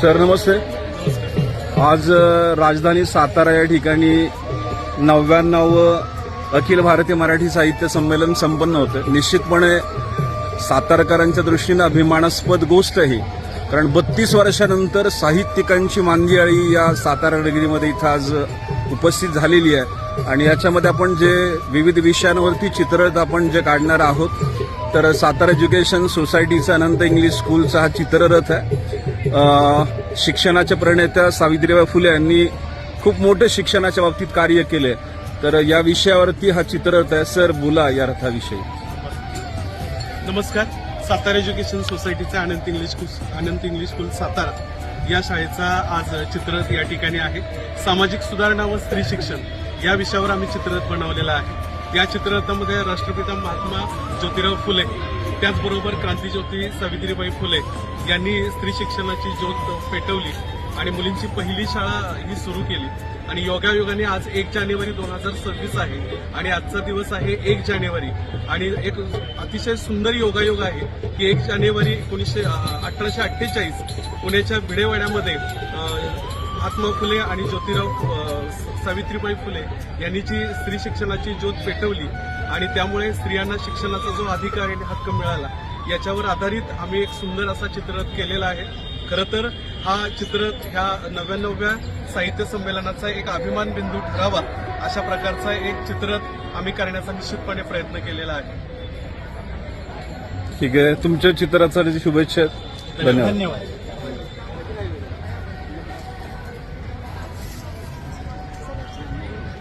Sir नमस्ते. आज राजधानी सातारा या ठिकाणी 99 अखिल भारतीय मराठी साहित्य संमेलन संपन्न होतं. निश्चितपणे सातारकरांच्या दृष्टीनं अभिमानास्पद गोष्ट आहे, कारण 32 वर्षानंतर साहित्यिकांची मांदियाळी या सातारा नगरीमध्ये इथं आज उपस्थित झालेली आहे. आणि याच्यामध्ये आपण जे विविध विषयांवरती चित्ररथ आपण जे काढणार आहोत, तर सातारा एज्युकेशन सोसायटीचा अनंत इंग्लिश स्कूलचा हा चित्ररथ आहे. शिक्षणाच्या प्रणेत्या सावित्रीबाई फुले यांनी खूप मोठे शिक्षणाच्या बाबतीत कार्य केले, तर या विषयावरती हा चित्ररथ आहे. सर बोला या रथाविषयी. नमस्कार. सातारा एज्युकेशन सोसायटीचा अनंत इंग्लिश स्कूल सातारा या शाळेचा आज चित्ररथ या ठिकाणी आहे. सामाजिक सुधारणा व स्त्री शिक्षण या विषयावर आम्ही चित्ररथ बनवलेला आहे. या चित्ररथामध्ये राष्ट्रपिता महात्मा ज्योतिराव फुले, त्याचबरोबर क्रांतीज्योती सावित्रीबाई फुले यांनी स्त्री शिक्षणाची ज्योत पेटवली आणि मुलींची पहिली शाळा ही सुरू केली. आणि योगायोगाने आज 1 जानेवारी 2026 आहे आणि आजचा दिवस आहे 1 जानेवारी. आणि एक अतिशय सुंदर योगायोग आहे की 1 जानेवारी 1848 पुण्याच्या भिडेवाड्यामध्ये महात्मा फुले आणि सावित्रीबाई फुले यांनी जी स्त्री शिक्षणाची ज्योत पेटवली आणि त्यामुळे स्त्रियांना शिक्षणाचा जो अधिकार आणि हक्क मिळाला, याच्यावर आधारित आम्ही एक सुंदर असा चित्ररथ केलेला आहे. खरं तर हा चित्ररथ ह्या 99व्या साहित्य संमेलनाचा एक अभिमान बिंदू ठरावा अशा प्रकारचा एक चित्ररथ आम्ही करण्याचा निश्चितपणे प्रयत्न केलेला आहे. ठीक आहे, तुमच्या चित्ररथासाठी शुभेच्छा. धन्यवाद.